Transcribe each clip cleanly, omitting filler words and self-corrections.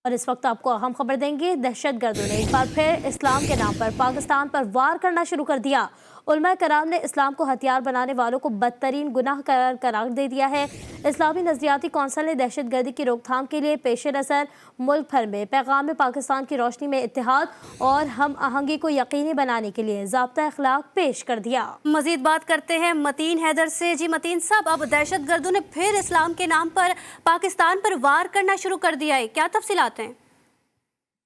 और इस वक्त आपको अहम खबर देंगे। दहशत गर्दों ने एक बार फिर इस्लाम के नाम पर पाकिस्तान पर वार करना शुरू कर दिया। उलमा कराम ने इस्लाम को हथियार बनाने वालों को बदतरीन गुनाह करार दे दिया है। इस्लामी नजरियाती कौंसिल ने दहशत गर्दी की रोकथाम के लिए पेश नज़र मुल्क भर में पैगाम पाकिस्तान की रोशनी में इत्तेहाद और हम आहंगी को यकीनी बनाने के लिए ज़ाब्ता अखलाक पेश कर दिया। मजीद बात करते हैं मतीन हैदर से। जी मतीन साहब, अब दहशत गर्दों ने फिर इस्लाम के नाम पर पाकिस्तान पर वार करना शुरू कर दिया है, क्या तफसीलात हैं?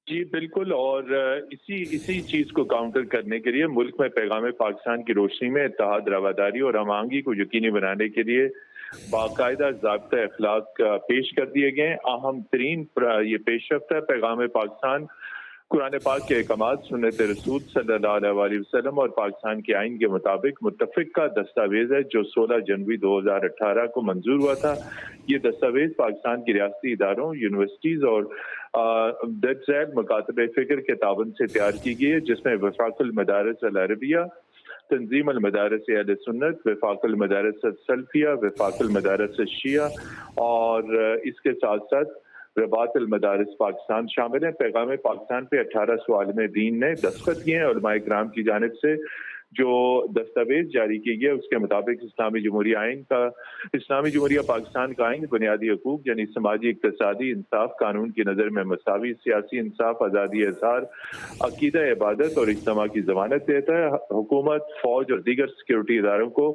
जी बिल्कुल, और इसी चीज को काउंटर करने के लिए मुल्क में पैगाम पाकिस्तान की रोशनी में इत्तेहाद, रवादारी और हमआहंगी को यकीनी बनाने के लिए बाकायदा ज़ाब्ता अखलाक पेश कर दिए गए। अहम तरीन ये पेशरफ्त है। पैगाम पाकिस्तान कुरान पाक के अहकामात, सुन्नत रसूल सल्लल्लाहु अलैहि वसल्लम और पाकिस्तान के आइन के मुताबिक मुत्तफ़िक का दस्तावेज है जो 16 जनवरी 2018 को मंजूर हुआ था। ये दस्तावेज पाकिस्तान की रियासती इदारों, यूनिवर्सिटीज़ और दर्ज झैल मकातब फ़िक्र के ताबन से तैयार की गई है, जिसमें वफ़ाक़ुल मदारिस अल अरबिया, तंजीम अल मदारिस अहले सुन्नत, वफ़ाक़ुल मदारिस सल्फ़िया, वफ़ाक़ुल मदारिस शिया और इसके साथ साथ रबात अल मदारिस पाकिस्तान शामिल है। पैगाम पाकिस्तान पे 18 आलिम दीन ने दस्तखत किए हैं। उलमा इकराम की जानिब से जो दस्तावेज जारी किया गया उसके मुताबिक इस्लामी जमहूरिया पाकिस्तान का आइन बुनियादी हकूक यानी समाजी, इक़्तिसादी इंसाफ, कानून की नज़र में मसावी, सियासी इंसाफ, आज़ादी इज़हार, अकीदा, इबादत और इज्तिमा की ज़मानत देता है। हुकूमत, फौज और दीगर सिक्योरिटी इदारों को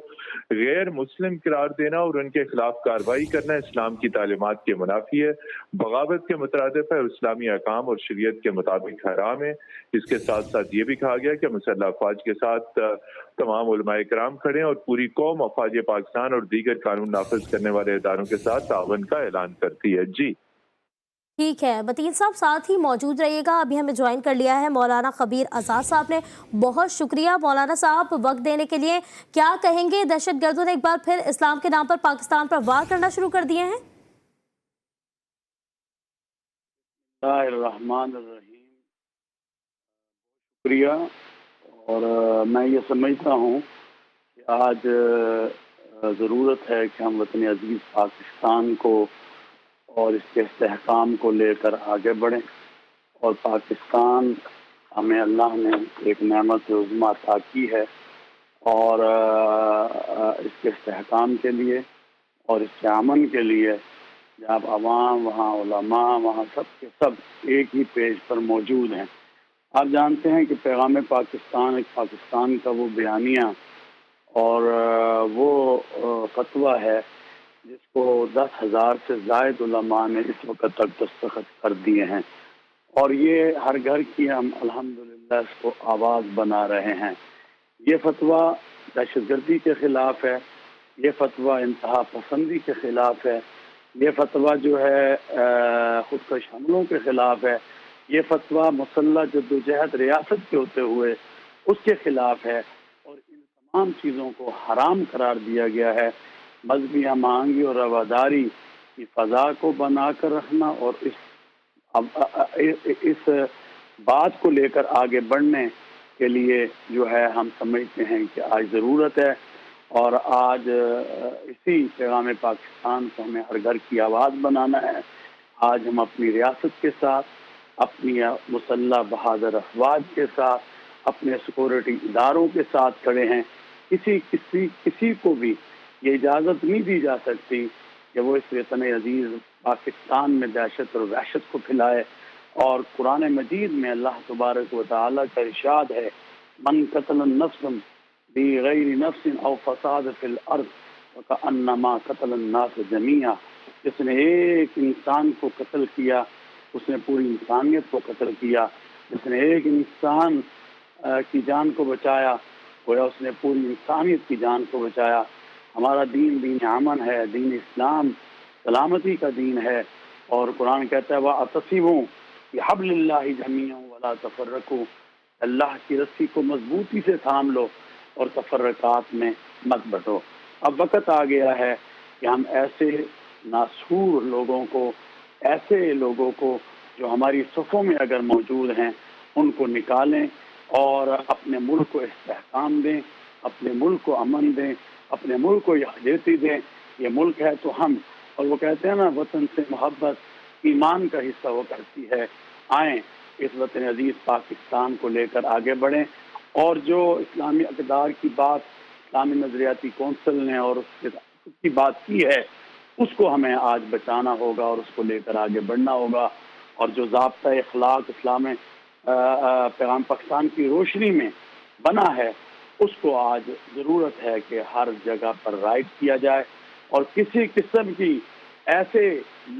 गैर मुस्लिम करार देना और उनके खिलाफ कार्रवाई करना इस्लाम की तालीमात के मुनाफी है, बगावत के मुतरादिफ है और इस्लामी अहकाम और शरीयत के मुताबिक हराम है। इसके साथ साथ ये भी कहा गया कि मुसल्लह अफवाज के साथ तमाम उलमा इकराम खड़े हैं और पूरी कौम अफवाज पाकिस्तान और दीगर कानून नाफिज करने वाले इदारों के साथ तावन का ऐलान करती है। जी ठीक है मतीन साहब, साथ ही मौजूद रहिएगा। अभी हमें ज्वाइन कर लिया है मौलाना खबीर आज़ाद साहब ने। बहुत शुक्रिया मौलाना साहब वक्त देने के लिए। क्या कहेंगे, दहशत गर्दों ने एक बार फिर इस्लाम के नाम पर पाकिस्तान पर वार करना शुरू कर दिए हैं? रहमानिर्रहीम, शुक्रिया। और मैं ये समझता हूँ कि आज ज़रूरत है कि हम वतन अजीज़ पाकिस्तान को और इसके इस्तेहकाम को लेकर आगे बढ़ें। और पाकिस्तान हमें अल्लाह ने एक नेमत उज़्मा अता की है और इसके इस्तेहकाम के लिए और इसके अमन के लिए जहाँ अवाम, वहाँ उलमा, वहाँ सब के सब एक ही पेज पर मौजूद हैं। आप जानते हैं कि पैगाम पाकिस्तान एक पाकिस्तान का वो बयानिया और वो फतवा है जिसको 10,000 से ज़ायद उलमा ने इस वक्त तक दस्तखत कर दिए हैं और ये हर घर की हम अल्हम्दुलिल्लाह इसको आवाज़ बना रहे हैं। ये फतवा दहशतगर्दी के ख़िलाफ़ है, ये फतवा इंतहा पसंदी के ख़िलाफ़ है, ये फतवा जो है खुदकश हमलों के ख़िलाफ़ है, ये फतवा मुसल्लह जद्दोजहद रियासत के होते हुए उसके ख़िलाफ़ है और इन तमाम चीज़ों को हराम करार दिया गया है। मजहबी हमआहंगी और रवादारी की फ़ज़ा को बना कर रखना और इस बात को लेकर आगे बढ़ने के लिए जो है हम समझते हैं कि आज ज़रूरत है और आज इसी पैगाम पाकिस्तान को हमें हर घर की आवाज़ बनाना है। आज हम अपनी रियासत के साथ, अपनी मुसल्लह बहादुर अफवाज के साथ, अपने सिक्योरिटी इदारों के साथ खड़े हैं। किसी को भी ये इजाज़त नहीं दी जा सकती कि वो इस वतन अजीज़ पाकिस्तान में दहशत और वहशत को फैलाए। और कुरान मजीद में अल्लाह तबारक व तआला का इरशाद है, मन कतल नफ्सन बिगैर नफ्सिन औ फसाद फिल अर्द फकअन्नमा कतल अन्नास जमीआ। जिसने एक इंसान को कत्ल किया उसने पूरी इंसानियत को कत्ल किया। जिसने एक इंसान की जान को बचाया गोया उसने पूरी इंसानियत की जान को बचाया। हमारा दीन दीन अमन है, दीन इस्लाम सलामती का दीन है और कुरान कहता है वअतसिमू बिहब्लिल्लाहि जमीअन वला तफर्रकू, अल्लाह की रस्सी को मजबूती से थाम लो और तफर्रकात में मत बटो। अब वक्त आ गया है कि हम ऐसे नासूर लोगों को, ऐसे लोगों को जो हमारी सफ़ों में अगर मौजूद हैं उनको निकालें और अपने मुल्क को इस्तेहकाम दें, अपने मुल्क को अमन दें, अपने मुल्क को यकजहती दें। ये मुल्क है तो हम, और वो कहते हैं ना वतन से मोहब्बत ایمان کا حصہ ہو کرتی ہے۔ آئیں اس وطن عزیز پاکستان کو لے کر آگے بڑھیں، اور جو اسلامی اقدار کی بات اسلامی نظریاتی کونسل نے اور اس کی بات کی ہے، اس کو ہمیں آج بچانا ہوگا اور اس کو لے کر آگے بڑھنا ہوگا۔ اور جو ضابطہ اخلاق اسلام پیغام پاکستان کی روشنی میں بنا ہے، اس کو آج ضرورت ہے کہ ہر جگہ پر رائٹ کیا جائے، اور کسی قسم کی ایسے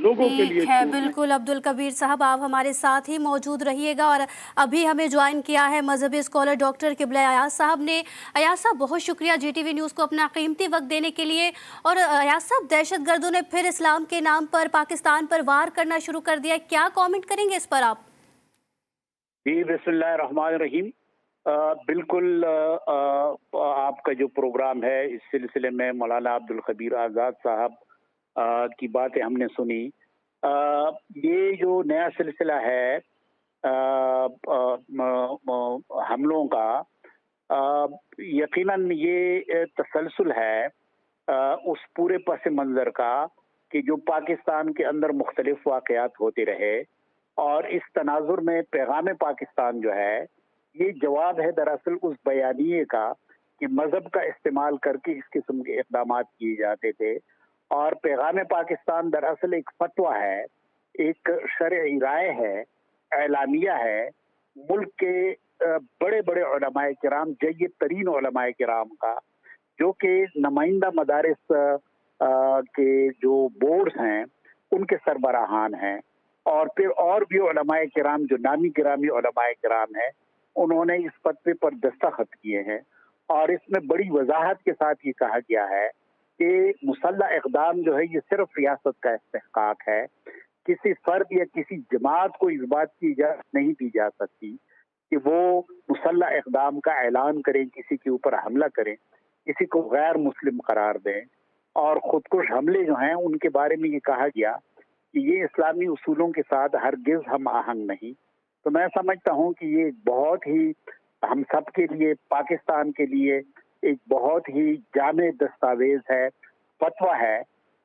لوگوں کے لیے ٹھیک ہے، بالکل عبدالکبیر صاحب، آپ ہمارے ساتھ ہی موجود رہیے گا۔ اور ابھی ہمیں جوائن کیا ہے مذہبی اسکالر ڈاکٹر قبلہ ایاز صاحب نے۔ ایاز صاحب، بہت شکریہ جی ٹی وی نیوز کو اپنا قیمتی وقت دینے کے لیے۔ اور ایاز صاحب، دہشت گردوں نے پھر اسلام کے نام پر پاکستان پر وار کرنا شروع کر دیا، کیا کامنٹ کریں گے اس پر آپ؟ جی، بسم اللہ الرحمن الرحیم۔ بالکل آپ کا جو پروگرام ہے، اس سلسلے میں مولانا عبدالخبیر آزاد صاحب کی باتیں ہم نے سنی۔ یہ جو نیا سلسلہ ہے حملوں کا، یقیناً یہ تسلسل ہے اس پورے پس منظر کا کہ جو پاکستان کے اندر مختلف واقعات ہوتے رہے، اور اس تناظر میں پیغام پاکستان جو ہے، یہ جواب ہے دراصل اس بیانیے کا کہ مذہب کا استعمال کر کے اس قسم کے اقدامات کیے جاتے تھے۔ اور پیغام پاکستان دراصل ایک فتویٰ ہے، ایک شرعی رائے ہے، اعلامیہ ہے، ملک کے بڑے بڑے علماء کرام، جید ترین علماء کرام کا، جو کہ نمائندہ مدارس کے جو بورڈز ہیں ان کے سربراہان ہیں، اور پھر اور بھی علماء کرام جو نامی گرامی علماء کرام ہیں، انہوں نے اس فتوے پر دستخط کیے ہیں۔ اور اس میں بڑی وضاحت کے ساتھ یہ کہا گیا ہے کہ مسلح اقدام جو ہے یہ صرف ریاست کا استحقاق ہے، کسی فرد یا کسی جماعت کو اس بات کی اجازت نہیں دی جا سکتی کہ وہ مسلح اقدام کا اعلان کریں، کسی کے اوپر حملہ کریں، کسی کو غیر مسلم قرار دیں۔ اور خودکش حملے جو ہیں ان کے بارے میں یہ کہا گیا کہ یہ اسلامی اصولوں کے ساتھ ہرگز ہم آہنگ نہیں۔ تو میں سمجھتا ہوں کہ یہ بہت ہی ہم سب کے لیے، پاکستان کے لیے ایک بہت ہی جامع دستاویز ہے، فتویٰ ہے،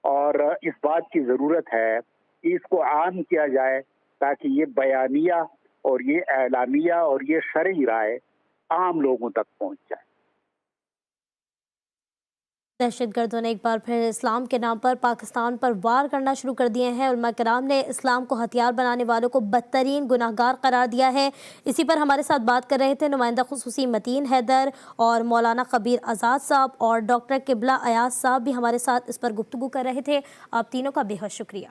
اور اس بات کی ضرورت ہے کہ اس کو عام کیا جائے تاکہ یہ بیانیہ اور یہ اعلامیہ اور یہ شرعی رائے عام لوگوں تک پہنچ جائے۔ دہشت گردوں نے ایک بار پھر اسلام کے نام پر پاکستان پر وار کرنا شروع کر دیے ہیں۔ علماء کرام نے اسلام کو ہتھیار بنانے والوں کو بدترین گناہگار قرار دیا ہے۔ اسی پر ہمارے ساتھ بات کر رہے تھے نمائندہ خصوصی متین حیدر اور مولانا خبیر آزاد صاحب، اور ڈاکٹر قبلہ ایاز صاحب بھی ہمارے ساتھ اس پر گفتگو کر رہے تھے۔ آپ تینوں کا بے حد شکریہ۔